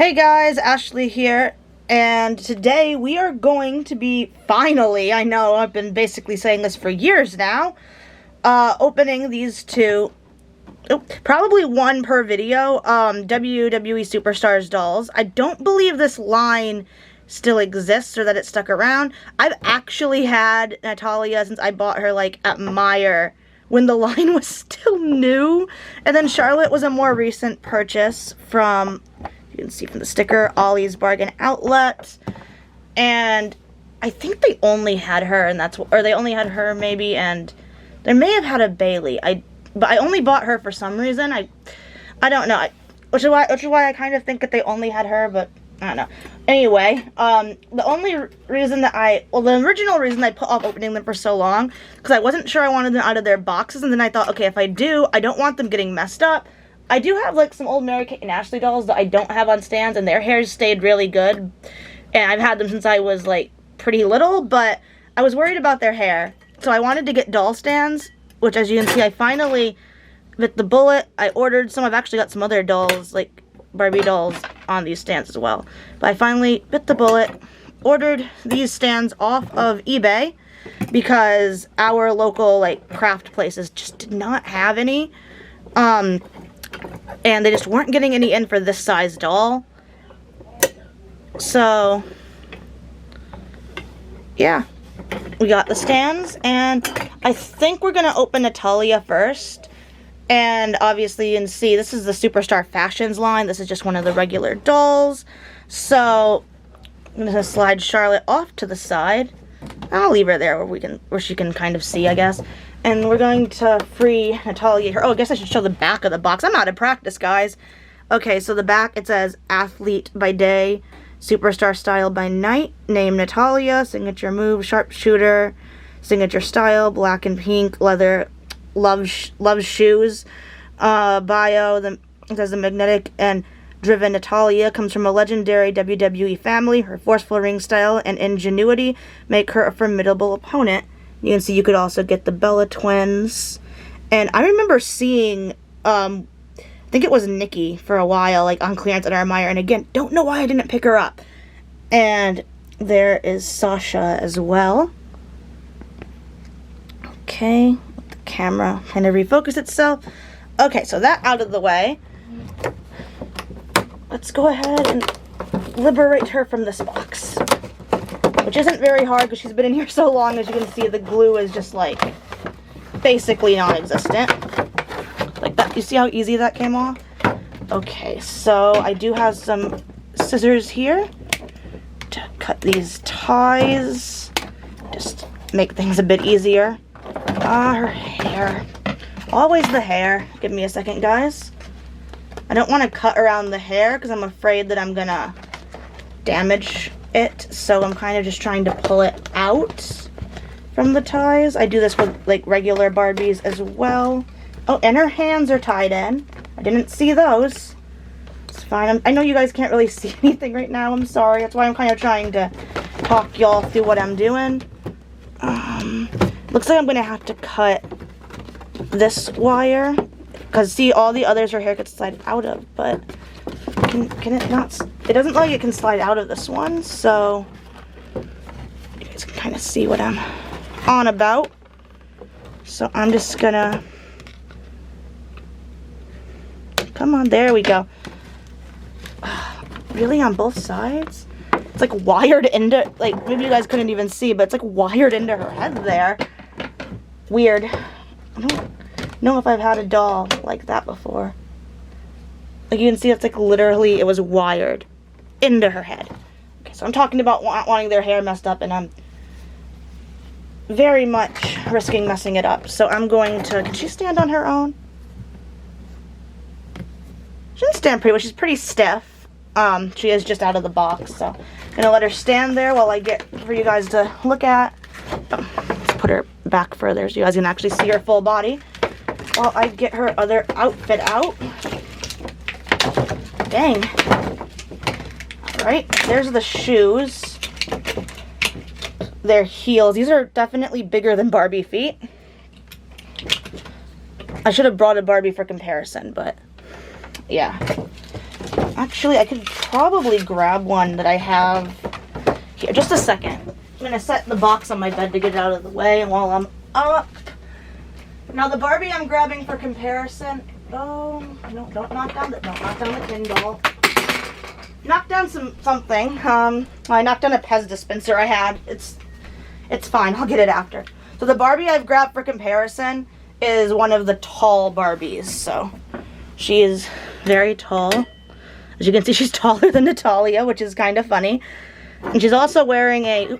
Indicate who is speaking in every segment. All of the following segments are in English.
Speaker 1: Hey guys, Ashley here, and today we are going to be finally, I know I've been basically saying this for years now, opening these two, probably one per video, WWE Superstars dolls. I don't believe this line still exists or that it stuck around. I've actually had Natalya since I bought her like at Meijer when the line was still new, and then Charlotte was a more recent purchase from, you can see from the sticker, Ollie's Bargain Outlet, and I think they only had her, and or they only had her maybe, and they may have had a Bailey. But I only bought her for some reason. I don't know, which is why I kind of think that they only had her, but I don't know. Anyway, the only reason that the original reason I put off opening them for so long, because I wasn't sure I wanted them out of their boxes, and then I thought, okay, if I do, I don't want them getting messed up. I do have, like, some old Mary Kate and Ashley dolls that I don't have on stands, and their hair stayed really good. And I've had them since I was, like, pretty little, but I was worried about their hair. So I wanted to get doll stands, which, as you can see, I finally bit the bullet. I ordered some. I've actually got some other dolls, like Barbie dolls, on these stands as well. But I finally bit the bullet, ordered these stands off of eBay, because our local, like, craft places just did not have any. And they just weren't getting any in for this size doll. So, yeah. We got the stands, and I think we're going to open Natalya first. And obviously you can see this is the Superstar Fashions line. This is just one of the regular dolls. So, I'm going to slide Charlotte off to the side. I'll leave her there where she can kind of see, I guess. And we're going to free Natalya. Oh, I guess I should show the back of the box. I'm out of practice, guys. Okay, so the back, it says Athlete by day, Superstar style by night, name Natalya, signature move, sharpshooter, signature style, black and pink, leather, loves shoes, bio, it says the magnetic and driven Natalya comes from a legendary WWE family. Her forceful ring style and ingenuity make her a formidable opponent. You can see you could also get the Bella twins. And I remember seeing, I think it was Nikki for a while, like on clearance at our Meijer. And again, don't know why I didn't pick her up. And there is Sasha as well. Okay, let the camera kind of refocus itself. Okay, so that out of the way. Let's go ahead and liberate her from this box. Which isn't very hard because she's been in here so long. As you can see, the glue is just like basically non-existent. Like that. You see how easy that came off? Okay, so I do have some scissors here to cut these ties. Just make things a bit easier. Her hair. Always the hair. Give me a second, guys. I don't want to cut around the hair because I'm afraid that I'm gonna damage it, so I'm kind of just trying to pull it out from the ties. I do this with like regular Barbies as well. Oh, and her hands are tied in. I didn't see those. It's fine. I know you guys can't really see anything right now. I'm sorry. That's why I'm kind of trying to talk y'all through what I'm doing. Looks like I'm gonna have to cut this wire, because see, all the others her hair could slide out of, but can it not? It doesn't look like it can slide out of this one, so you guys can kind of see what I'm on about. So I'm just gonna, come on, there we go. Really, on both sides? It's like wired into, like, maybe you guys couldn't even see, but it's like wired into her head there. Weird. I don't know if I've had a doll like that before. Like, you can see it's like literally, it was wired into her head. Okay, so I'm talking about wanting their hair messed up, and I'm very much risking messing it up. So I'm going to, can she stand on her own? She can stand pretty well. She's pretty stiff. She is just out of the box, so I'm gonna let her stand there while I get for you guys to look at. Let's put her back further so you guys can actually see her full body while I get her other outfit out. Dang. Alright, there's the shoes. Their heels. These are definitely bigger than Barbie feet. I should have brought a Barbie for comparison, but yeah. Actually, I could probably grab one that I have here. Just a second. I'm going to set the box on my bed to get it out of the way while I'm up. Now, the Barbie I'm grabbing for comparison... Oh, no, don't knock down the Kindle. Knock down something. I knocked down a Pez dispenser I had. It's fine. I'll get it after. So the Barbie I've grabbed for comparison is one of the tall Barbies. So she is very tall. As you can see, she's taller than Natalya, which is kind of funny. And she's also wearing a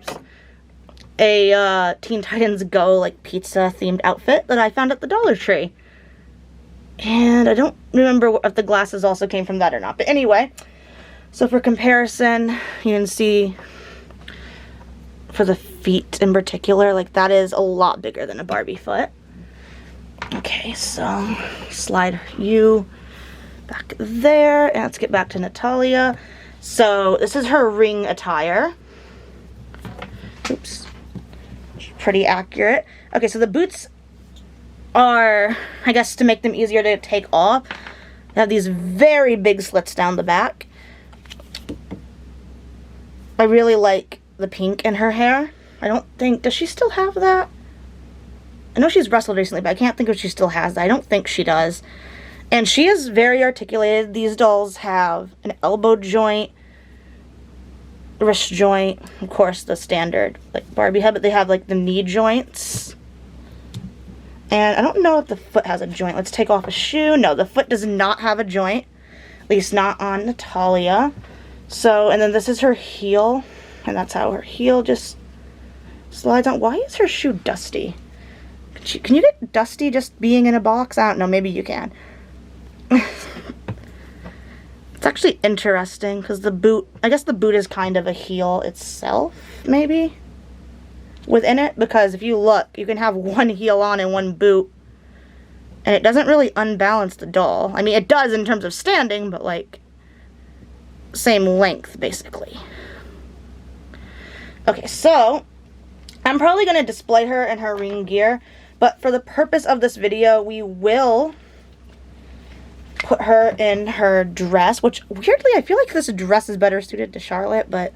Speaker 1: Teen Titans Go like pizza themed outfit that I found at the Dollar Tree. And I don't remember if the glasses also came from that or not. But anyway, so for comparison, you can see for the feet in particular, like that is a lot bigger than a Barbie foot. Okay, so slide you back there. And let's get back to Natalya. So this is her ring attire. Oops. Pretty accurate. Okay, so the boots are, I guess, to make them easier to take off, they have these very big slits down the back. I really like the pink in her hair. I don't think, does she still have that? I know she's wrestled recently, but I can't think if she still has that. I don't think she does. And she is very articulated. These dolls have an elbow joint, wrist joint, of course the standard like Barbie head, but they have like the knee joints. And I don't know if the foot has a joint. Let's take off a shoe. No, the foot does not have a joint. At least not on Natalya. So, and then this is her heel. And that's how her heel just slides on. Why is her shoe dusty? Can you get dusty just being in a box? I don't know. Maybe you can. It's actually interesting because the boot, I guess the boot is kind of a heel itself, maybe, within it. Because if you look, you can have one heel on and one boot. And it doesn't really unbalance the doll. I mean, it does in terms of standing, but like, same length, basically. Okay, so, I'm probably going to display her in her ring gear. But for the purpose of this video, we will put her in her dress, which weirdly I feel like this dress is better suited to Charlotte, but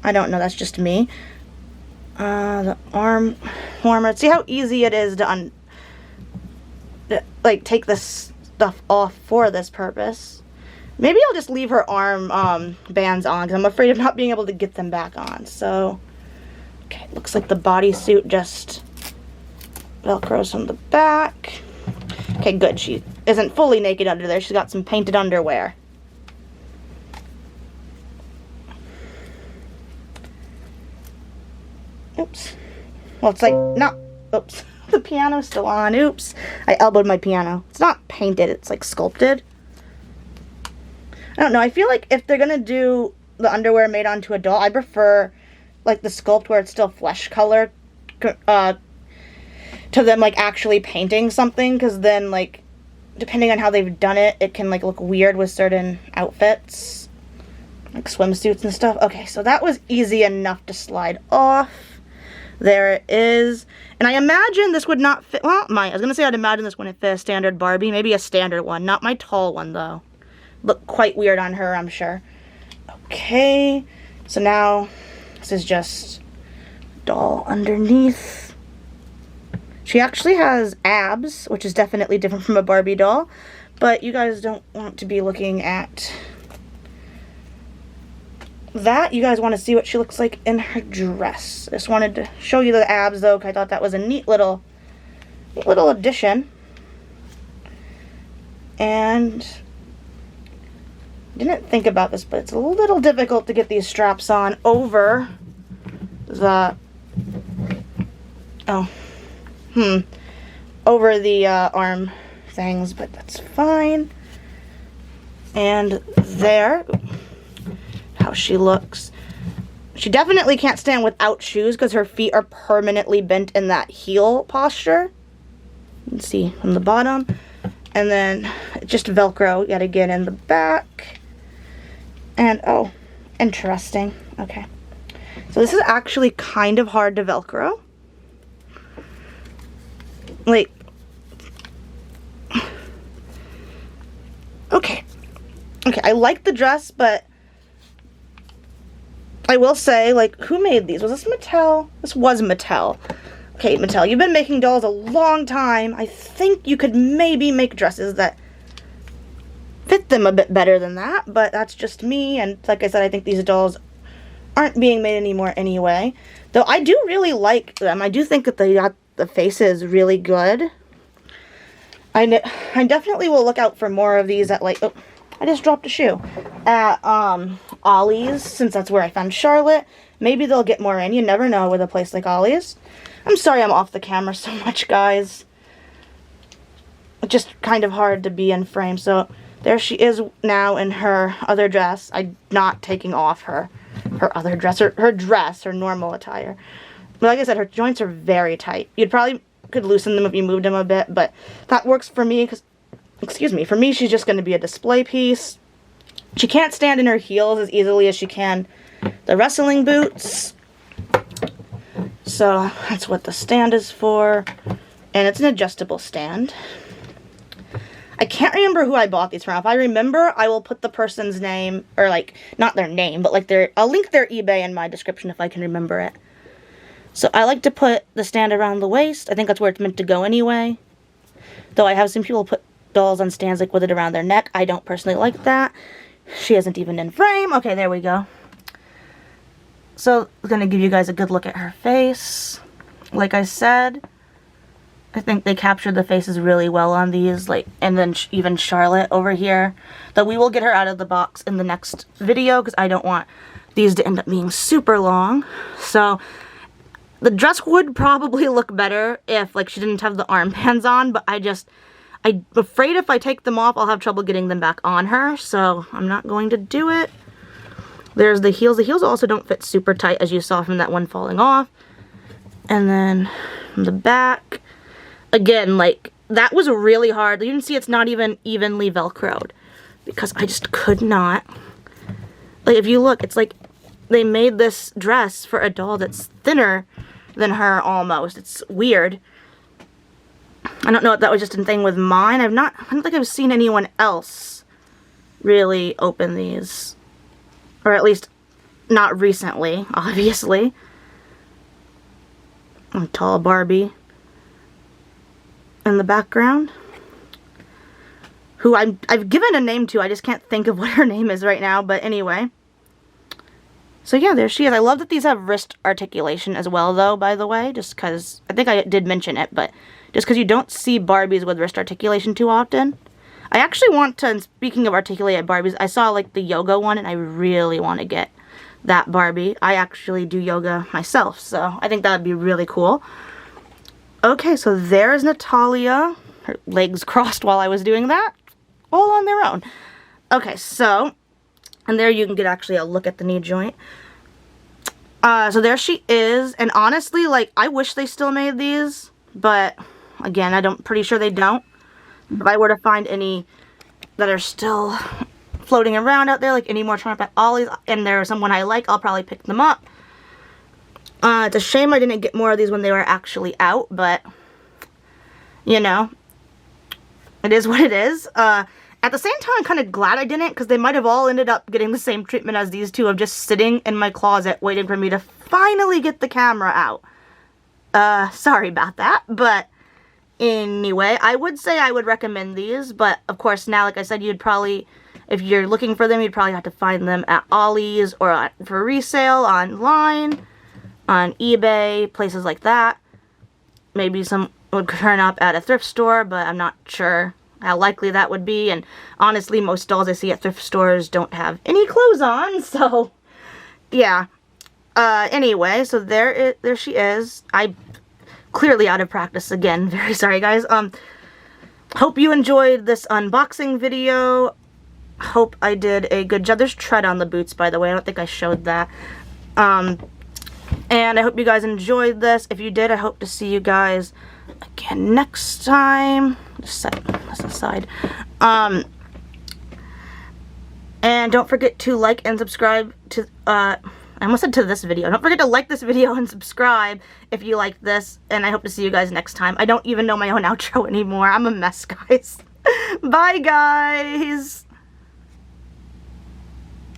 Speaker 1: I don't know, that's just me. The arm warmer. See how easy it is to take this stuff off for this purpose. Maybe I'll just leave her arm bands on because I'm afraid of not being able to get them back on. So, okay, looks like the bodysuit just velcros from the back. Okay, good. She isn't fully naked under there. She's got some painted underwear. Oops. Well, it's like, not, oops. The piano's still on. Oops. I elbowed my piano. It's not painted. It's like sculpted. I don't know. I feel like if they're going to do the underwear made onto a doll, I prefer like the sculpt where it's still flesh color to them like actually painting something, because then like depending on how they've done it, it can like look weird with certain outfits, like swimsuits and stuff. Okay, so that was easy enough to slide off. There it is. And I imagine this would not fit, well, I was gonna say I'd imagine this wouldn't fit a standard Barbie, maybe a standard one, not my tall one though. Look quite weird on her, I'm sure. Okay, so now this is just doll underneath. She actually has abs, which is definitely different from a Barbie doll, but you guys don't want to be looking at that. You guys want to see what she looks like in her dress. I just wanted to show you the abs though, because I thought that was a neat little addition. And didn't think about this, but it's a little difficult to get these straps on over the over the arm things, but that's fine. And there, how she looks. She definitely can't stand without shoes because her feet are permanently bent in that heel posture. You can see from the bottom. And then just Velcro yet again in the back. And oh, interesting. Okay. So this is actually kind of hard to Velcro. Like, okay, I like the dress, but I will say, like, who made these? Was this Mattel? This was Mattel. Okay, Mattel, you've been making dolls a long time. I think you could maybe make dresses that fit them a bit better than that, but that's just me, and like I said, I think these dolls aren't being made anymore anyway. Though I do really like them. I do think that they got the faces really good. I definitely will look out for more of these at, like, oh, I just dropped a shoe. At Ollie's, since that's where I found Charlotte. Maybe they'll get more in. You never know with a place like Ollie's. I'm sorry I'm off the camera so much, guys. It's just kind of hard to be in frame. So there she is now in her other dress. I'm not taking off her other dress, her dress, her normal attire. But like I said, her joints are very tight. You'd probably could loosen them if you moved them a bit, but that works for me because, excuse me, for me she's just going to be a display piece. She can't stand in her heels as easily as she can the wrestling boots. So that's what the stand is for. And it's an adjustable stand. I can't remember who I bought these from. If I remember, I will put the person's name, or like, not their name, but like I'll link their eBay in my description if I can remember it. So I like to put the stand around the waist. I think that's where it's meant to go anyway. Though I have seen people put dolls on stands like with it around their neck. I don't personally like that. She isn't even in frame. Okay, there we go. So I'm going to give you guys a good look at her face. Like I said, I think they captured the faces really well on these. Like, and then even Charlotte over here. Though we will get her out of the box in the next video because I don't want these to end up being super long. So the dress would probably look better if, like, she didn't have the armbands on, but I'm afraid if I take them off, I'll have trouble getting them back on her, so I'm not going to do it. There's the heels. The heels also don't fit super tight, as you saw from that one falling off. And then the back, again, like, that was really hard. You can see it's not even evenly Velcroed, because I just could not. Like, if you look, it's like they made this dress for a doll that's thinner than her almost. It's weird. I don't know if that was just a thing with mine. I don't think I've seen anyone else really open these. Or at least not recently, obviously. A tall Barbie in the background. Who I've given a name to. I just can't think of what her name is right now. But anyway. So yeah, there she is. I love that these have wrist articulation as well, though, by the way. Just because, I think I did mention it, but just because you don't see Barbies with wrist articulation too often. I actually want to, and speaking of articulated Barbies, I saw like the yoga one, and I really want to get that Barbie. I actually do yoga myself, so I think that would be really cool. Okay, so there's Natalya. Her legs crossed while I was doing that. All on their own. Okay, so, and there you can get actually a look at the knee joint. So there she is, and honestly, like, I wish they still made these, but again, pretty sure they don't. If I were to find any that are still floating around out there, like any more turned up at Ollie's, and there's someone I like, I'll probably pick them up. It's a shame I didn't get more of these when they were actually out, but, you know, it is what it is. At the same time, I'm kind of glad I didn't, because they might have all ended up getting the same treatment as these two of just sitting in my closet waiting for me to finally get the camera out. Sorry about that, but anyway, I would say I would recommend these, but of course now, like I said, you'd probably, if you're looking for them, you'd probably have to find them at Ollie's or for resale online, on eBay, places like that. Maybe some would turn up at a thrift store, but I'm not sure how likely that would be, and honestly, most dolls I see at thrift stores don't have any clothes on, so yeah. Anyway, so there she is. I clearly out of practice again. Very sorry, guys. Hope you enjoyed this unboxing video. Hope I did a good job. There's tread on the boots, by the way. I don't think I showed that. And I hope you guys enjoyed this. If you did, I hope to see you guys again next time. Just set this aside. And don't forget to like and subscribe to, I almost said to this video. Don't forget to like this video and subscribe if you like this. And I hope to see you guys next time. I don't even know my own outro anymore. I'm a mess, guys. Bye, guys.